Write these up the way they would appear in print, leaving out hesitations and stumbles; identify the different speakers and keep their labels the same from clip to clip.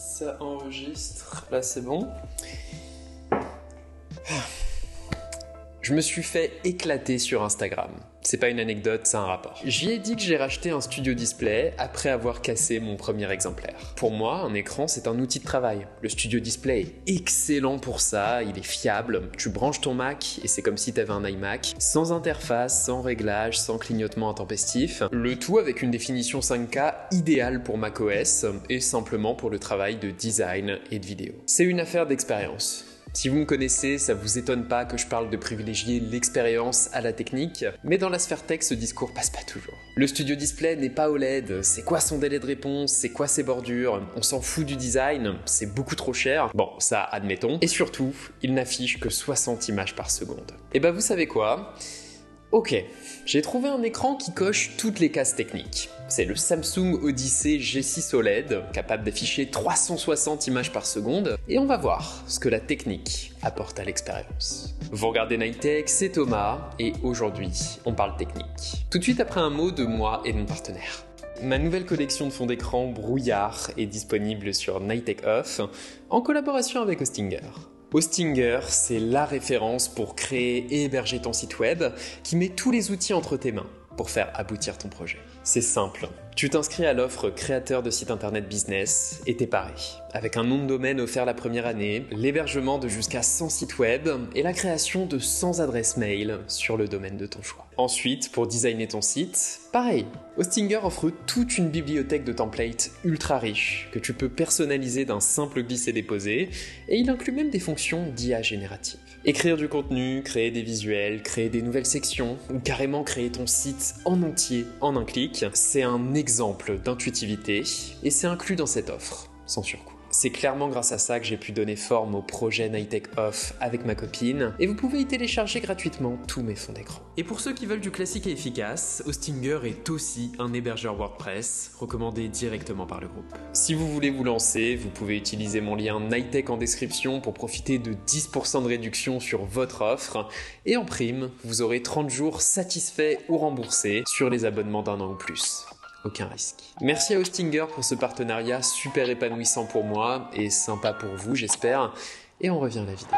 Speaker 1: Ça enregistre. Là, c'est bon. Je me suis fait éclater sur Instagram. C'est pas une anecdote, c'est un rapport. J'y ai dit que j'ai racheté un studio display après avoir cassé mon premier exemplaire. Pour moi, un écran, c'est un outil de travail. Le studio display est excellent pour ça, il est fiable. Tu branches ton Mac et c'est comme si t'avais un iMac, sans interface, sans réglage, sans clignotement intempestif. Le tout avec une définition 5K idéale pour macOS et simplement pour le travail de design et de vidéo. C'est une affaire d'expérience. Si vous me connaissez, ça vous étonne pas que je parle de privilégier l'expérience à la technique, mais dans la sphère tech, ce discours passe pas toujours. Le studio display n'est pas OLED, c'est quoi son délai de réponse, c'est quoi ses bordures, on s'en fout du design, c'est beaucoup trop cher, bon ça admettons, et surtout, il n'affiche que 60 images par seconde. Et bah vous savez quoi ? Ok, j'ai trouvé un écran qui coche toutes les cases techniques. C'est le Samsung Odyssey G6 OLED, capable d'afficher 360 images par seconde, et on va voir ce que la technique apporte à l'expérience. Vous regardez Nightech, c'est Thomas, et aujourd'hui, on parle technique. Tout de suite après un mot de moi et de mon partenaire. Ma nouvelle collection de fonds d'écran brouillard est disponible sur Nightech Off, en collaboration avec Hostinger. Hostinger, c'est la référence pour créer et héberger ton site web qui met tous les outils entre tes mains pour faire aboutir ton projet. C'est simple. Tu t'inscris à l'offre créateur de site internet business et t'es paré. Avec un nom de domaine offert la première année, l'hébergement de jusqu'à 100 sites web et la création de 100 adresses mail sur le domaine de ton choix. Ensuite, pour designer ton site, pareil. Hostinger offre toute une bibliothèque de templates ultra riche que tu peux personnaliser d'un simple glisser-déposer et il inclut même des fonctions d'IA générative. Écrire du contenu, créer des visuels, créer des nouvelles sections ou carrément créer ton site en entier en un clic, c'est un exemple d'intuitivité et c'est inclus dans cette offre, sans surcoût. C'est clairement grâce à ça que j'ai pu donner forme au projet Nightech Off avec ma copine et vous pouvez y télécharger gratuitement tous mes fonds d'écran. Et pour ceux qui veulent du classique et efficace, Hostinger est aussi un hébergeur WordPress recommandé directement par le groupe. Si vous voulez vous lancer, vous pouvez utiliser mon lien Nightech en description pour profiter de 10% de réduction sur votre offre et en prime, vous aurez 30 jours satisfaits ou remboursés sur les abonnements d'1 an ou plus. Aucun risque. Merci à Hostinger pour ce partenariat super épanouissant pour moi et sympa pour vous, j'espère. Et on revient à la vidéo.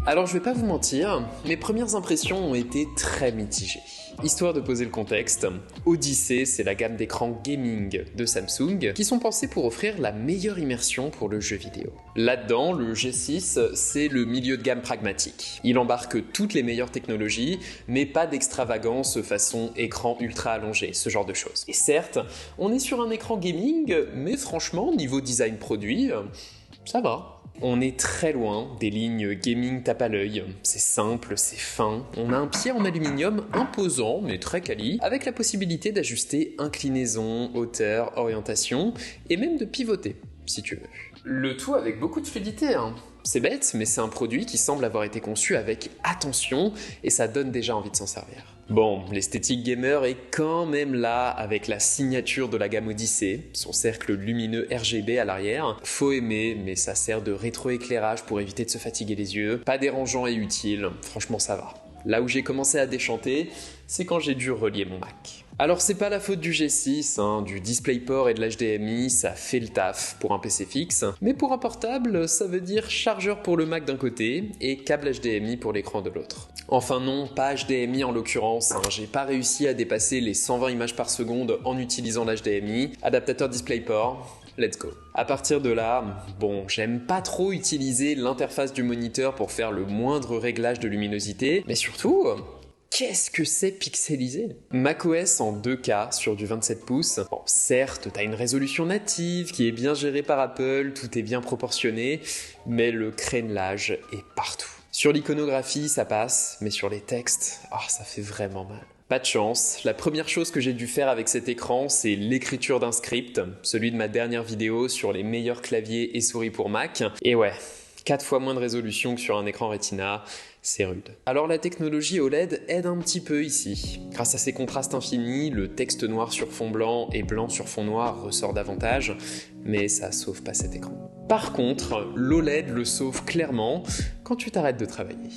Speaker 1: Alors je vais pas vous mentir, mes premières impressions ont été très mitigées. Histoire de poser le contexte, Odyssey, c'est la gamme d'écrans gaming de Samsung qui sont pensés pour offrir la meilleure immersion pour le jeu vidéo. Là-dedans, le G6, c'est le milieu de gamme pragmatique. Il embarque toutes les meilleures technologies, mais pas d'extravagance façon écran ultra allongé, ce genre de choses. Et certes, on est sur un écran gaming, mais franchement, niveau design produit, ça va. On est très loin des lignes gaming tape à l'œil, c'est simple, c'est fin, on a un pied en aluminium imposant mais très quali, avec la possibilité d'ajuster inclinaison, hauteur, orientation et même de pivoter si tu veux. Le tout avec beaucoup de fluidité, hein. C'est bête, mais c'est un produit qui semble avoir été conçu avec attention et ça donne déjà envie de s'en servir. Bon, l'esthétique gamer est quand même là avec la signature de la gamme Odyssey, son cercle lumineux RGB à l'arrière. Faut aimer, mais ça sert de rétroéclairage pour éviter de se fatiguer les yeux. Pas dérangeant et utile, franchement ça va. Là où j'ai commencé à déchanter, c'est quand j'ai dû relier mon Mac. Alors c'est pas la faute du G6, du DisplayPort et de l'HDMI, ça fait le taf pour un PC fixe, mais pour un portable, ça veut dire chargeur pour le Mac d'un côté et câble HDMI pour l'écran de l'autre. Enfin non, pas HDMI en l'occurrence, j'ai pas réussi à dépasser les 120 images par seconde en utilisant l'HDMI, adaptateur DisplayPort. Let's go. À partir de là, bon, j'aime pas trop utiliser l'interface du moniteur pour faire le moindre réglage de luminosité, mais surtout, qu'est-ce que c'est pixelisé ? macOS en 2K sur du 27 pouces. Bon, certes, t'as une résolution native qui est bien gérée par Apple, tout est bien proportionné, mais le crénelage est partout. Sur l'iconographie, ça passe, mais sur les textes, ça fait vraiment mal. Pas de chance, la première chose que j'ai dû faire avec cet écran, c'est l'écriture d'un script, celui de ma dernière vidéo sur les meilleurs claviers et souris pour Mac. Et ouais, 4 fois moins de résolution que sur un écran Retina, c'est rude. Alors la technologie OLED aide un petit peu ici. Grâce à ses contrastes infinis, le texte noir sur fond blanc et blanc sur fond noir ressort davantage, mais ça sauve pas cet écran. Par contre, l'OLED le sauve clairement quand tu t'arrêtes de travailler.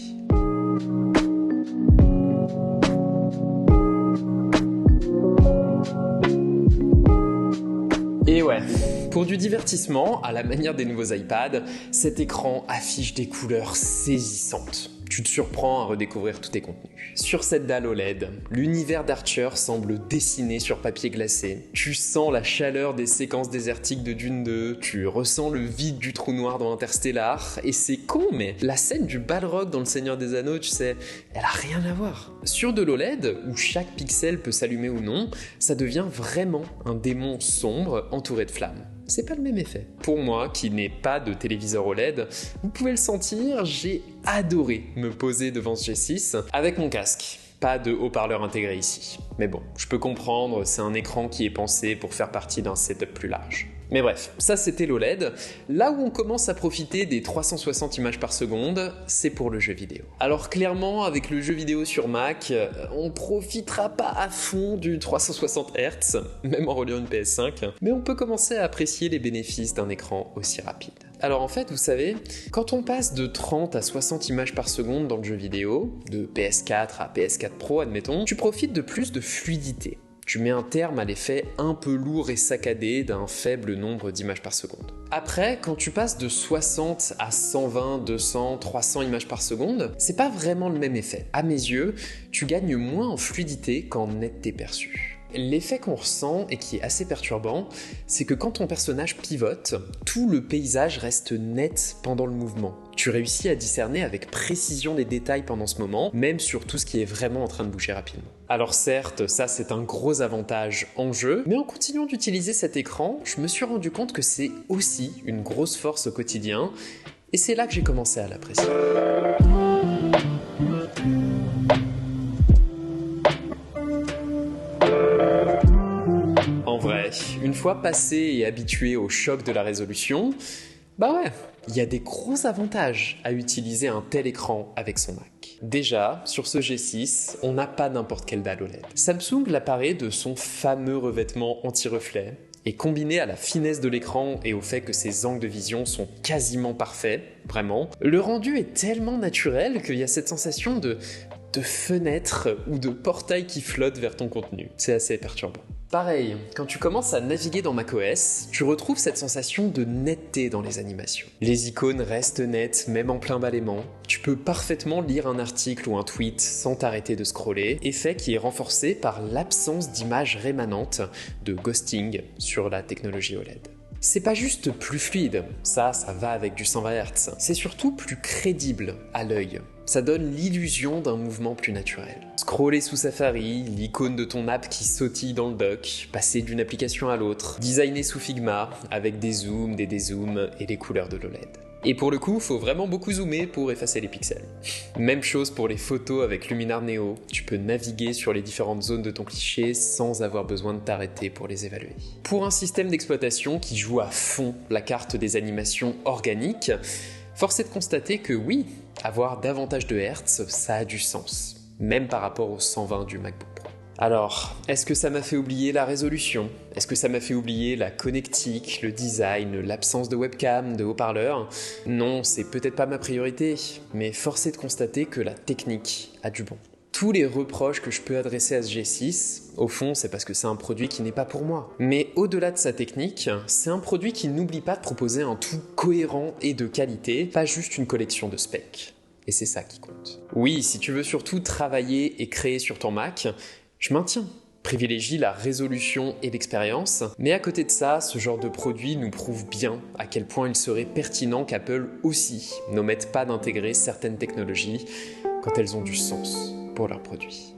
Speaker 1: Pour du divertissement, à la manière des nouveaux iPads, cet écran affiche des couleurs saisissantes. Tu te surprends à redécouvrir tous tes contenus. Sur cette dalle OLED, l'univers d'Archer semble dessiné sur papier glacé. Tu sens la chaleur des séquences désertiques de Dune 2, tu ressens le vide du trou noir dans Interstellar, et c'est con, mais la scène du Balrog dans Le Seigneur des Anneaux, tu sais, elle a rien à voir. Sur de l'OLED, où chaque pixel peut s'allumer ou non, ça devient vraiment un démon sombre entouré de flammes. C'est pas le même effet. Pour moi, qui n'ai pas de téléviseur OLED, vous pouvez le sentir, j'ai adoré me poser devant ce G6 avec mon casque. Pas de haut-parleur intégré ici. Mais bon, je peux comprendre, c'est un écran qui est pensé pour faire partie d'un setup plus large. Mais bref, ça c'était l'OLED. Là où on commence à profiter des 360 images par seconde, c'est pour le jeu vidéo. Alors clairement, avec le jeu vidéo sur Mac, on profitera pas à fond du 360 Hz, même en reliant une PS5, mais on peut commencer à apprécier les bénéfices d'un écran aussi rapide. Alors en fait, vous savez, quand on passe de 30 à 60 images par seconde dans le jeu vidéo, de PS4 à PS4 Pro admettons, tu profites de plus de fluidité. Tu mets un terme à l'effet un peu lourd et saccadé d'un faible nombre d'images par seconde. Après, quand tu passes de 60 à 120, 200, 300 images par seconde, c'est pas vraiment le même effet. À mes yeux, tu gagnes moins en fluidité qu'en netteté perçue. L'effet qu'on ressent et qui est assez perturbant, c'est que quand ton personnage pivote, tout le paysage reste net pendant le mouvement. Tu réussis à discerner avec précision les détails pendant ce moment, même sur tout ce qui est vraiment en train de bouger rapidement. Alors certes, ça c'est un gros avantage en jeu, mais en continuant d'utiliser cet écran, je me suis rendu compte que c'est aussi une grosse force au quotidien, et c'est là que j'ai commencé à l'apprécier. En vrai, une fois passé et habitué au choc de la résolution, bah ouais, il y a des gros avantages à utiliser un tel écran avec son Mac. Déjà, sur ce G6, on n'a pas n'importe quelle dalle OLED. Samsung l'apparaît de son fameux revêtement anti-reflet, et combiné à la finesse de l'écran et au fait que ses angles de vision sont quasiment parfaits, vraiment, le rendu est tellement naturel qu'il y a cette sensation de fenêtre ou de portail qui flotte vers ton contenu. C'est assez perturbant. Pareil, quand tu commences à naviguer dans macOS, tu retrouves cette sensation de netteté dans les animations. Les icônes restent nettes, même en plein balaiement. Tu peux parfaitement lire un article ou un tweet sans t'arrêter de scroller, effet qui est renforcé par l'absence d'images rémanentes de ghosting sur la technologie OLED. C'est pas juste plus fluide, ça va avec du 120 Hz, c'est surtout plus crédible à l'œil. Ça donne l'illusion d'un mouvement plus naturel. Scroller sous Safari, l'icône de ton app qui sautille dans le dock, passer d'une application à l'autre, designer sous Figma avec des zooms, des dézooms et les couleurs de l'OLED. Et pour le coup, faut vraiment beaucoup zoomer pour effacer les pixels. Même chose pour les photos avec Luminar Neo, tu peux naviguer sur les différentes zones de ton cliché sans avoir besoin de t'arrêter pour les évaluer. Pour un système d'exploitation qui joue à fond la carte des animations organiques, force est de constater que oui, avoir davantage de Hertz, ça a du sens, même par rapport au 120 du MacBook Pro. Alors, est-ce que ça m'a fait oublier la résolution? Est-ce que ça m'a fait oublier la connectique, le design, l'absence de webcam, de haut-parleur? Non, c'est peut-être pas ma priorité, mais force est de constater que la technique a du bon. Tous les reproches que je peux adresser à ce G6, au fond, c'est parce que c'est un produit qui n'est pas pour moi. Mais au-delà de sa technique, c'est un produit qui n'oublie pas de proposer un tout cohérent et de qualité, pas juste une collection de specs. Et c'est ça qui compte. Oui, si tu veux surtout travailler et créer sur ton Mac, je maintiens. Privilégie la résolution et l'expérience, mais à côté de ça, ce genre de produit nous prouve bien à quel point il serait pertinent qu'Apple aussi n'omette pas d'intégrer certaines technologies quand elles ont du sens pour leurs produits.